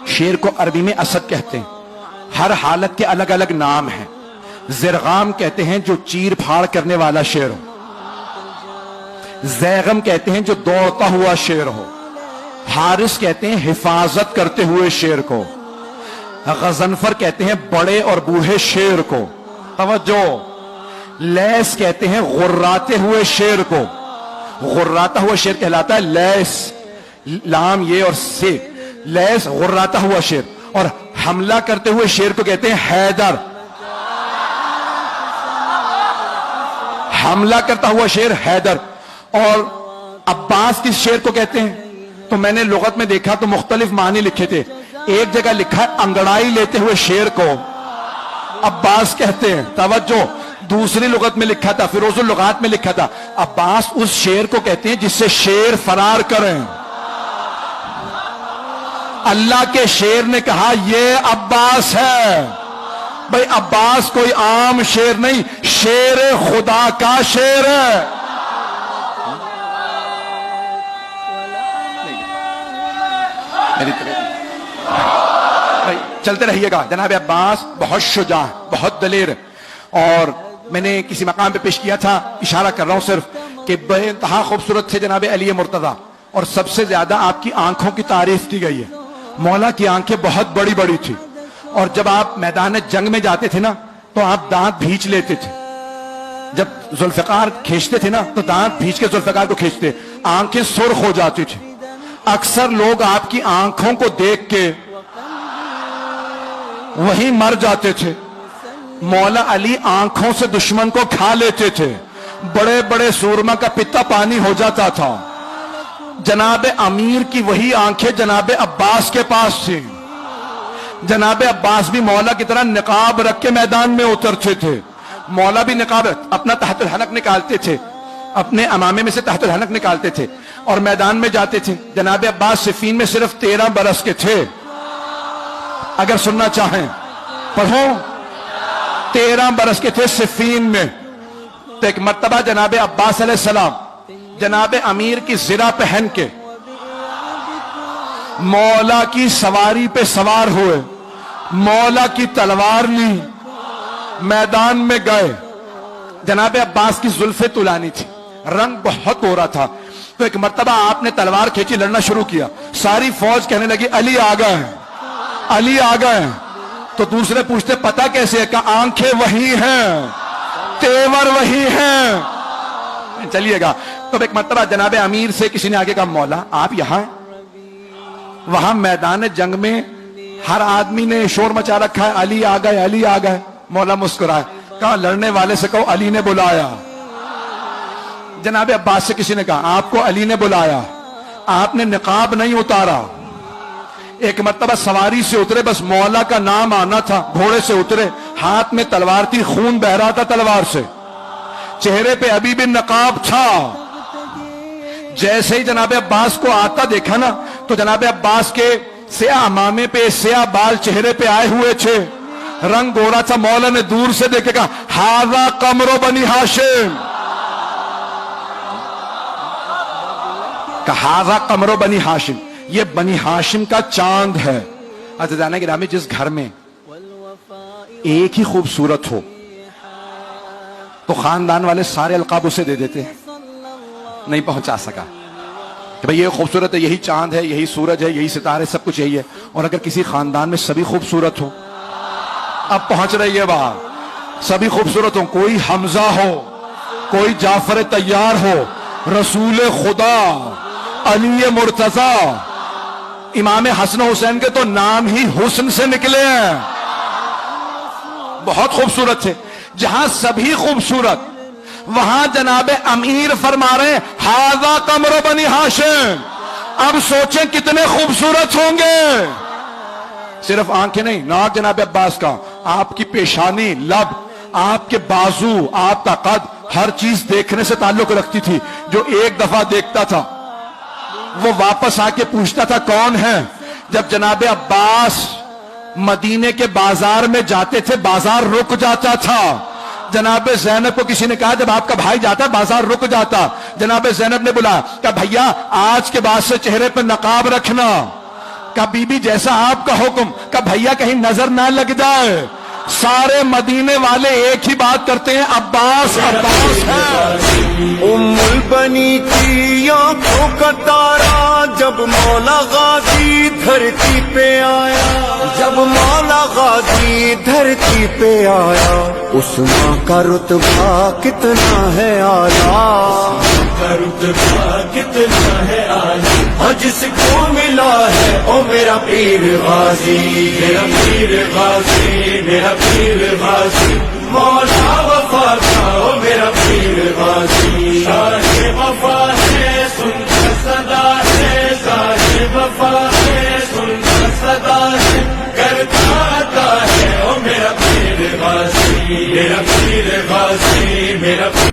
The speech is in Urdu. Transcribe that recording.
شیر کو عربی میں اسد کہتے ہیں. ہر حالت کے الگ الگ نام ہیں. زرغام کہتے ہیں جو چیر پھاڑ کرنے والا شیر ہو. زیغم کہتے ہیں جو دوڑتا ہوا شیر ہو. حارس کہتے ہیں حفاظت کرتے ہوئے شیر کو. غضنفر کہتے ہیں بڑے اور بوڑھے شیر کو. توجہ. لیس کہتے ہیں غراتے ہوئے شیر کو. غراتا ہوا شیر کہلاتا ہے لیس. لام یہ اور سے. لیس غراتا ہوا شیر. اور حملہ کرتے ہوئے شیر کو کہتے ہیں حیدر. حملہ کرتا ہوا شیر حیدر. اور عباس کس شیر کو کہتے ہیں؟ تو میں نے لغت میں دیکھا تو مختلف معنی لکھے تھے. ایک جگہ لکھا ہے انگڑائی لیتے ہوئے شیر کو عباس کہتے ہیں. توجہ. دوسری لغت میں لکھا تھا, فیروز اللغات میں لکھا تھا, عباس اس شیر کو کہتے ہیں جس سے شیر فرار کریں. اللہ کے شیر نے کہا یہ عباس ہے. بھئی عباس کوئی عام شیر نہیں, شیر خدا کا شیر ہے. چلتے رہیے گا. جناب عباس بہت شجاع, بہت دلیر. اور میں نے کسی مقام پہ پیش کیا تھا, اشارہ کر رہا ہوں صرف, کہ بے انتہا خوبصورت تھے جناب علی مرتضیٰ. اور سب سے زیادہ آپ کی آنکھوں کی تعریف کی گئی ہے. مولا کی آنکھیں بہت بڑی بڑی تھی. اور جب آپ میدان جنگ میں جاتے تھے نا تو آپ دانت بھینچ لیتے تھے. جب ذوالفقار کھینچتے تھے نا تو دانت بھینچ کے ذوالفقار کو کھینچتے, آنکھیں سرخ ہو جاتی تھی. اکثر لوگ آپ کی آنکھوں کو دیکھ کے وہیں مر جاتے تھے. مولا علی آنکھوں سے دشمن کو کھا لیتے تھے. بڑے بڑے سورما کا پتا پانی ہو جاتا تھا. جناب امیر کی وہی آنکھیں جناب عباس کے پاس تھی. جناب عباس بھی مولا کی طرح نقاب رکھ کے میدان میں اترتے تھے. مولا بھی نقاب اپنا تحت الحنک نکالتے تھے, اپنے امامے میں سے تحت الحنک نکالتے تھے اور میدان میں جاتے تھے. جناب عباس صفین میں صرف 13 برس کے تھے. اگر سننا چاہیں پڑھو, 13 برس کے تھے صفین میں. تو ایک مرتبہ جناب عباس علیہ السلام جناب امیر کی زرہ پہن کے مولا کی سواری پہ سوار ہوئے, مولا کی تلوار لی, میدان میں گئے. جناب عباس کی زلفیں طولانی تھی, رنگ بہت گورا تھا. تو ایک مرتبہ آپ نے تلوار کھینچی, لڑنا شروع کیا. ساری فوج کہنے لگی علی آ گئے, علی آ گئے. تو دوسرے پوچھتے پتہ کیسے؟ کہ آنکھیں وہی ہیں, تیور وہی ہیں. چلیے گا. تو ایک مرتبہ جناب امیر سے کسی نے آگے کہا مولا آپ یہاں ہیں. وہاں میدان جنگ میں ہر آدمی نے شور مچا رکھا ہے, علی آ گئے, علی آ گئے. مولا مسکرائے, کہا لڑنے والے سے کہو علی نے بلایا. جناب عباس سے کسی نے کہا آپ کو علی نے بلایا, آپ نے نقاب نہیں اتارا. ایک مرتبہ سواری سے اترے, بس مولا کا نام آنا تھا, گھوڑے سے اترے, ہاتھ میں تلوار تھی, خون بہ رہا تھا تلوار سے, چہرے پہ ابھی بھی نقاب تھا. جیسے ہی جناب عباس کو آتا دیکھا نا تو جناب عباس کے سیاہ امامے پہ سیاہ بال چہرے پہ آئے ہوئے تھے, رنگ گورا تھا. مولا نے دور سے دیکھے کہا ہاذا قمر بنی ہاشم, کہا ہاذا قمر بنی ہاشم, یہ بنی ہاشم کا چاند ہے. عزیزانہ گرامی, جس گھر میں ایک ہی خوبصورت ہو تو خاندان والے سارے القاب اسے دے دیتے ہیں. نہیں پہنچا سکا کہ بھئی یہ خوبصورت ہے, یہی چاند ہے, یہی سورج ہے, یہی ستارے, سب کچھ یہی ہے. اور اگر کسی خاندان میں سبھی خوبصورت ہو, اب پہنچ رہی ہے وہاں, سبھی خوبصورت ہو, کوئی حمزہ ہو, کوئی جعفر طیار ہو, رسول خدا علی مرتضیٰ, امام حسن حسین کے تو نام ہی حسن سے نکلے ہیں, بہت خوبصورت تھے. جہاں سبھی خوبصورت وہاں جناب امیر فرما رہے ہیں ہاذا قمر بنی ہاشم. اب سوچیں کتنے خوبصورت ہوں گے. صرف آنکھیں نہیں, ناک جناب عباس کا, آپ کی پیشانی, لب, آپ کے بازو, آپ کا قد, ہر چیز دیکھنے سے تعلق رکھتی تھی. جو ایک دفعہ دیکھتا تھا وہ واپس آ کے پوچھتا تھا کون ہے. جب جناب عباس مدینے کے بازار میں جاتے تھے بازار رک جاتا تھا. جناب زینب کو کسی نے کہا جب آپ کا بھائی جاتا بازار رک جاتا. جناب زینب نے بولا کہ بھیا آج کے بعد سے چہرے پہ نقاب رکھنا. کہا بی بی جیسا آپ کا حکم. کہا بھیا کہیں نظر نہ لگ جائے. سارے مدینے والے ایک ہی بات کرتے ہیں عباس عباس ہے. ام البنی کی آنکھوں کا تارا جب مولا غازی دھرتی پہ آیا، جب مولا غازی دھرتی پہ آیا، اس ماں کا رتبہ کتنا ہے اعلیٰ، کا رتبہ کتنا ہے اعلیٰ، اور جس کو ملا ہے او میرا پیر غازی، میرا پیر غازی، میرا پیر غازی، مولا وفا کا او میرا پیر غازی.